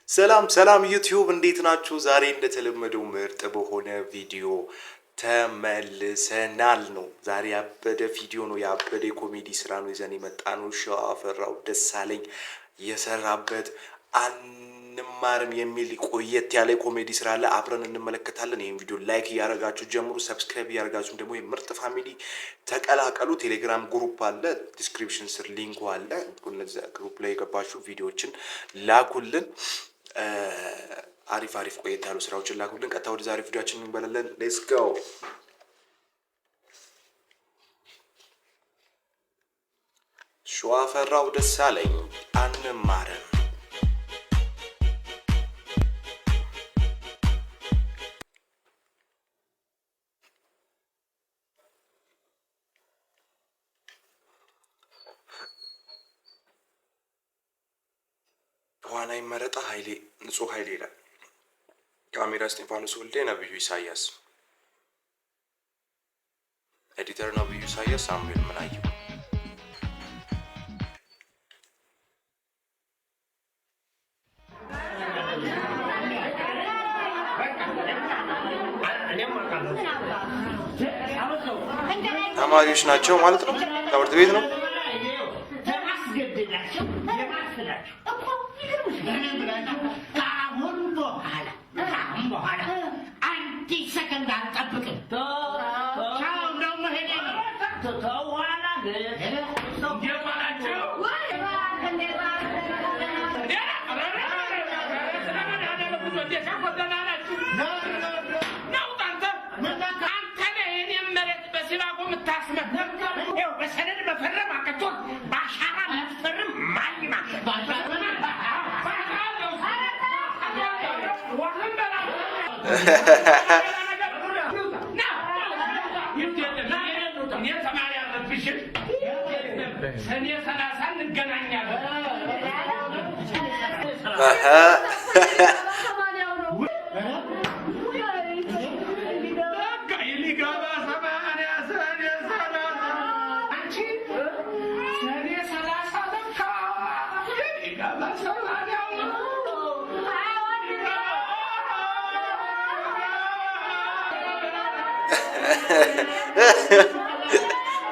ሰላም ዩቲዩብ እንዴት ናችሁ? ዛሬ እንደተለመደው ምርጥ በሆነ ቪዲዮ ተመልሰናል ነው። ዛሬ ያበደ ቪዲዮ ነው፣ ያበደ የኮሜዲ ስራ ነው ይዘን የመጣነው። ሸዋፈራው ደሳለኝ የሰራበት አንማርም የሚል ቆየት ያለ ኮሜዲ ስራ አለ። አብረን እንመለከታለን። ይህን ቪዲዮ ላይክ እያደረጋችሁ ጀምሩ። ሰብስክራይብ እያደረጋችሁ ደግሞ የምርጥ ፋሚሊ ተቀላቀሉ። ቴሌግራም ግሩፕ አለ፣ ዲስክሪፕሽን ስር ሊንኩ አለ። እነዚያ ግሩፕ ላይ የገባችሁ ቪዲዮዎችን ላኩልን። አሪፍ ቆየት ያሉ ስራዎችን ላኩልን። ቀጥታ ወደ ዛሬ ቪዲዮአችን እንበላለን። ሌትስ ጎ። ሸዋፈራው ደሳለኝ አንማርም። ተዋናይ መረጣ ኃይሌ ንጹህ ኃይሌ ይላል። ካሜራ እስጢፋኖስ ወልዴ፣ ነብዩ ኢሳያስ፣ ኤዲተር ነብዩ ኢሳያስ፣ ሳሙኤል ምናየው። ተማሪዎች ናቸው ማለት ነው። ትምህርት ቤት ነው።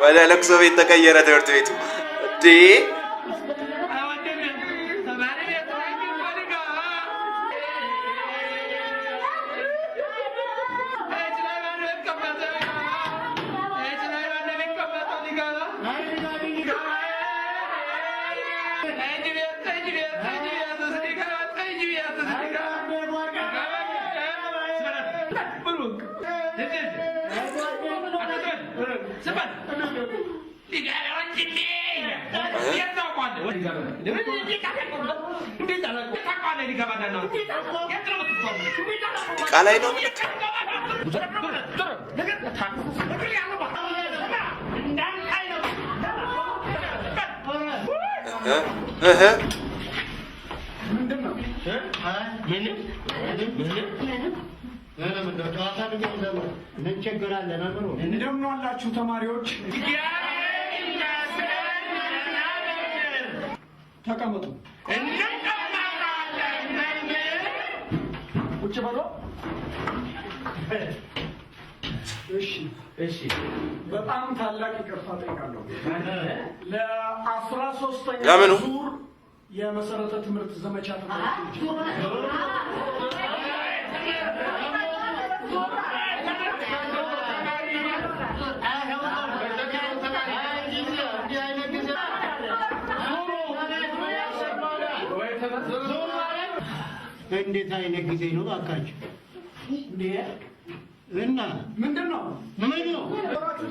ወደ ለቅሶ ቤት ተቀየረ ትምህርት ቤቱ እንዴ! ቃላይ ነው እንደምን ዋላችሁ ተማሪዎች? ተቀመጡ። ቁጭ በሉ። እሺ። በጣም ታላቅ ይቅርታ ጠይቃለሁ። ለ13ኛ ዙር የመሰረተ ትምህርት ዘመቻ ተማሪዎች እንዴት አይነት ጊዜ ነው አካችሁ? እና ምንድነው?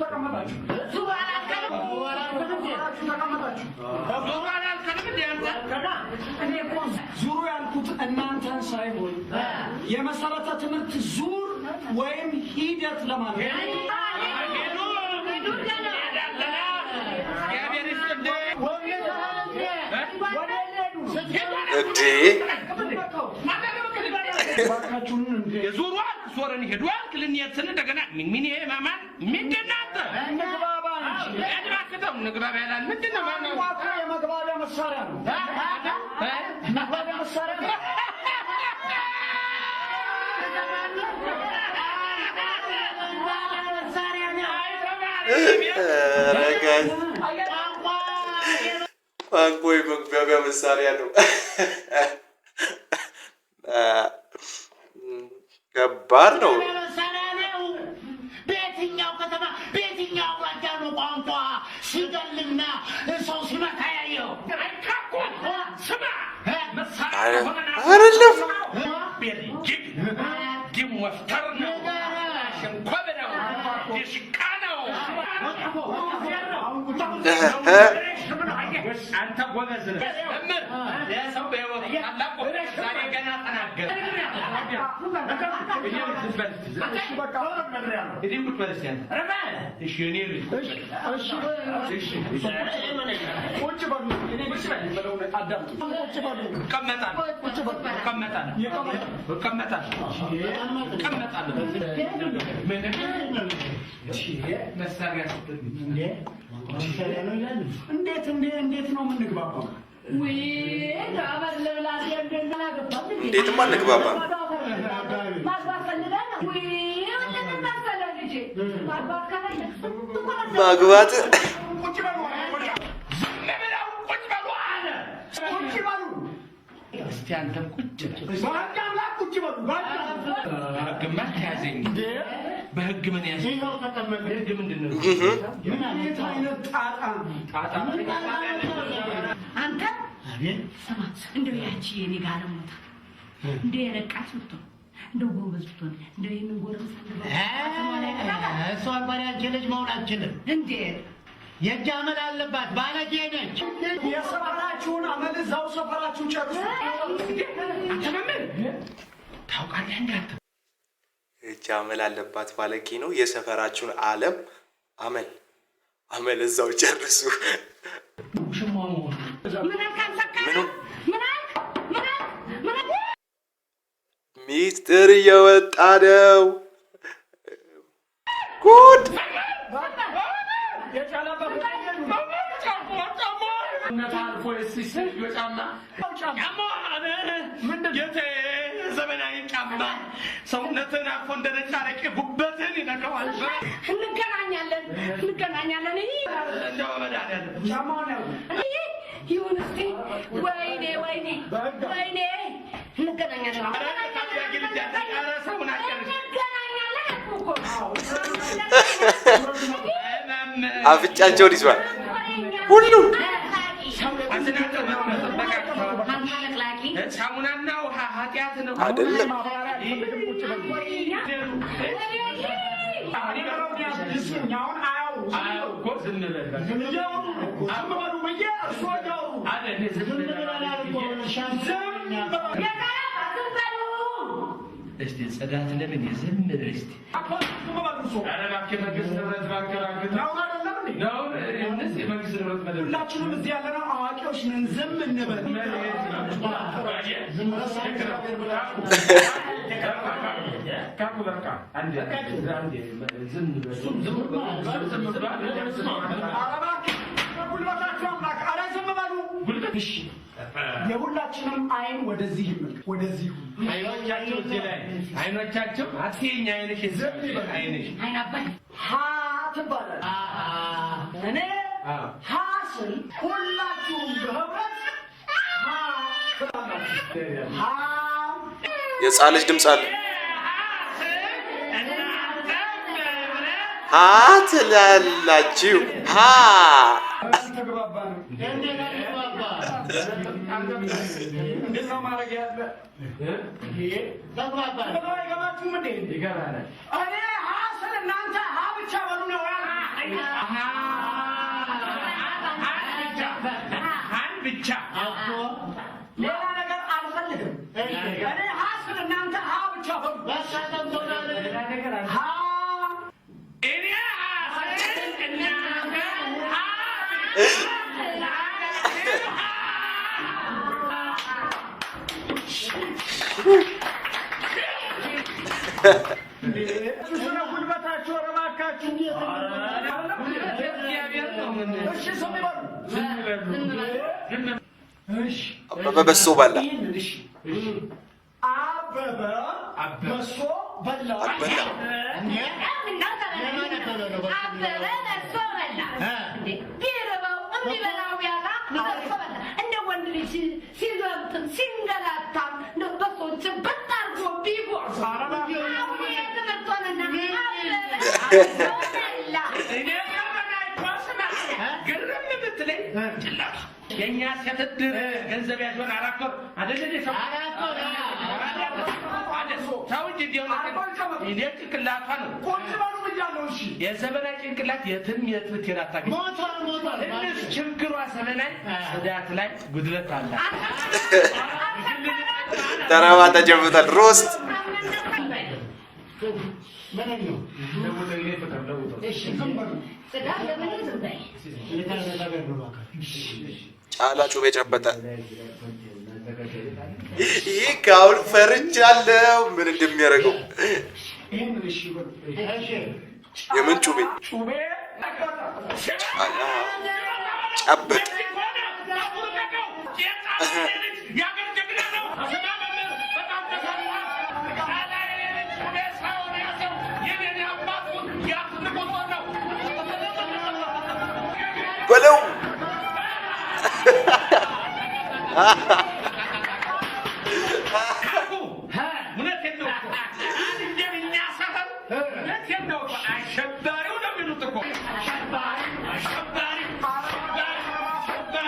ተቀመጣችሁ። ዙሩ ያልኩት እናንተን ሳይሆን የመሰረተ ትምህርት ዙር ወይም ሂደት ለማለት የዙሯን ሶረን ሄዷል ክሊኒክ እንደገና ምን ይሄ ማማን ምንድናተ ያድራከተው ንግባባ ያላል ምንድነው? ማነው? የመግባቢያ መሳሪያ ነው። መግባቢያ መሳሪያ ረጋኝ ቋንቋ የመግባቢያ መሳሪያ ነው። ከባድ ነው። በየትኛው ከተማ በየትኛው አውራጃ ነው ቋንቋ ሲገልና ሰው ሲመታ ያየው? ስማ አይደለም ጅብ ወፍተር ነው፣ ሽንኮብ ነው፣ ሽቃ ነው። አንተ ጎበዝ ነህ። ሰው በህይወቱ ታላቅ ዛሬ ገና ተናገር። እንዴት ነው የምንግባባው? እንዴትም አንግባባም። ማግባት እስቲ አንተም ቁጭ ህግማ ተያዘኝ። በህግ ምን ያዘ? ህግ ምንድን ነው? አንተ ስማ፣ እንደው ያቺ የኔ ጋር ሞታ እንደ የረቃች ብትሆን እንደው ጎበዝ ብትሆን እንደው ይህንን ጎረምሳ እሷ እንኳን ያንቺ ልጅ መሆን አትችልም። እንዴት የእጅ አመል አለባት፣ ባለጌ ነች። የሰፈራችሁን አመል እዛው ሰፈራችሁ ጨርሱ። አንተ መምህር ታውቃለህ እንዳንተ እጅ አመል አለባት፣ ባለጌ ነው። የሰፈራችሁን አመል እዛው ጨርሱ። ሚስጥር እየወጣ ነው። ጉድ ሰውነትን አልፎ እንደነጭ አረቄ ጉበትን ይነካዋል። እንገናኛለን። እንደው መድኃኒዓለም ይሁን እስኪ። ወይኔ እንገናኛለን። አፍጫቸውን ይዟል ሁሉም። ሳሙናና ውሃ ኃጢአት ነው አይደለም። እስቲ ጽዳት ለምን ዝም ብለህ እስቲ ሁላችንም እዚህ ያለነው አዋቂዎች ነን። ዝም እንበል። የሁላችንም አይን ወደዚህ አይኖቻቸው አትየኛ አይነሽ አይነሽ ሀ ትባላለህ። እኔ ሀ ስል ሁላችሁም በህብረት ሀ የሕፃን ልጅ ድምፅ አለ። ሀ ትላላችሁ። ሀ እንዴት ነው ማድረግ ያለ? አይገባችሁም እንዴ? ይገባናል። እኔ ሀ ስል እናንተ ሀ ብቻ በሉ ነው ብቻ ሌላ ነገር አልፈልግም። እኔ ሀ ስል እናንተ ሀ ብቻ በሉ። ሀ እኔ እናንተ ጉልበታችሁ ረባካችሁ በበሶ ባላ በሶ በላ እንደ ወንድ ልጅ ሲዘብጥም ሲንገላታም በሶች በጣርጎ ቢጎርስ የኛ ሴትድር ገንዘብ ያዥውን አራኮር አይደል ሰው ሰው እንጂ እኔ ጭንቅላቷ ነው የዘመናዊ ጭንቅላት የትም የትም አታገኝ ትንሽ ችግሯ ዘመናዊ ጽዳት ላይ ጉድለት አለ ተራባ ተጀምሯል ሮስት ጫላ ጩቤ ጨበጠ ይህ ካሁን ፈርቻለሁ ምን እንደሚያደርገው የምን ጩቤ ጫላ ጨበጠ በለው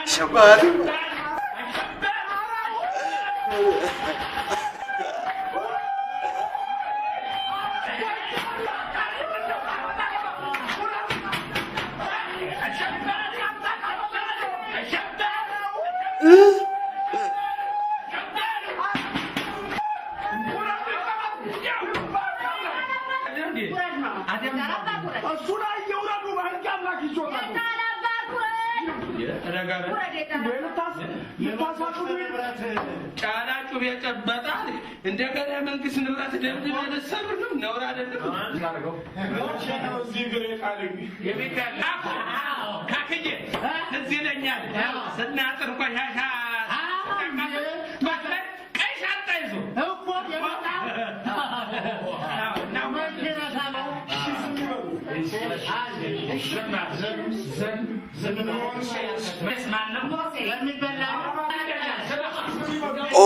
ሸባሪ ጫላ ጩቤ ጨበጣ እንደገና መንግስት ንብረት ደብድበ ለሰሩ ነው አይደለም ካክዬ እዚህ ለኛል ስናጥር ቆሻሻ ቀይ ሻንጣ ይዞ እኮ ኦ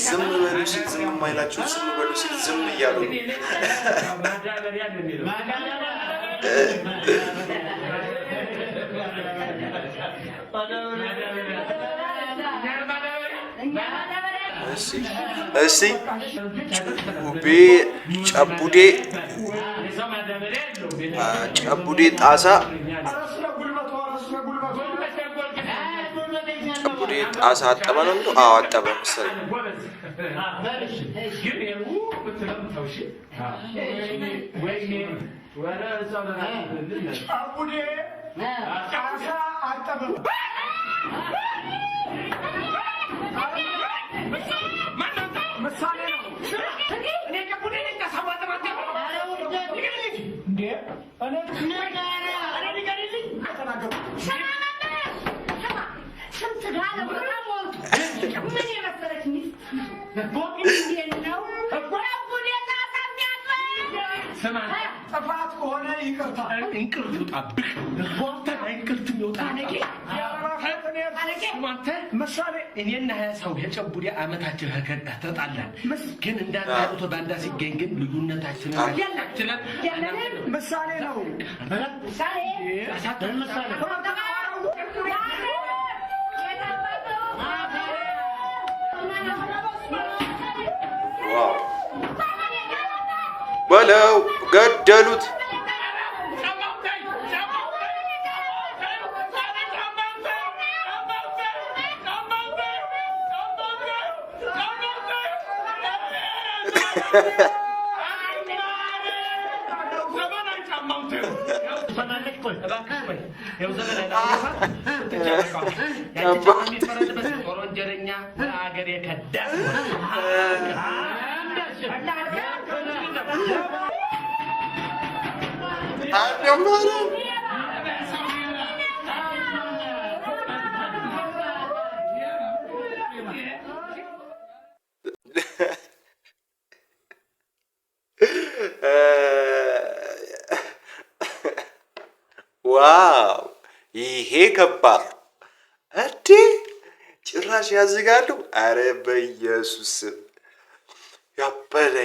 ዝም በሉ ሲል ዝም የማይላችሁ ዝም በሉ ሲል ዝም እያሉ እሺ ጨቡዴ ጣሳ ጨቡዴ ጣሳ አጠበ ነው እንዴ? አዎ አጠበ መሰለኝ። ጥፋት ከሆነ ይቅርታ እንቅልፍ ይውጣብህ ወጣ እንቅልፍ ይውጣ ምሳሌ እኔና ሰው የጨቡዴ አመታችን ተጣላን ግን እንዳንተ ባንዳ ሲገኝ ግን ልዩነታችን ምሳሌ ነው በለው ገደሉት ዋው ይሄ ከባድ እንዴ! ጭራሽ ያዝጋሉ። አረ በኢየሱስ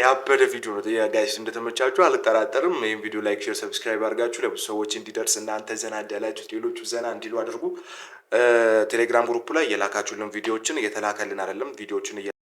ያበደ ቪዲዮ ነው ጋይስ። እንደተመቻችሁ አልጠራጠርም። ይህን ቪዲዮ ላይክ፣ ሼር፣ ሰብስክራይብ አድርጋችሁ ለብዙ ሰዎች እንዲደርስ እናንተ ዘና እንዳላችሁት ሌሎቹ ዘና እንዲሉ አድርጉ። ቴሌግራም ግሩፕ ላይ የላካችሁልን ቪዲዮዎችን እየተላከልን አይደለም ቪዲዮዎችን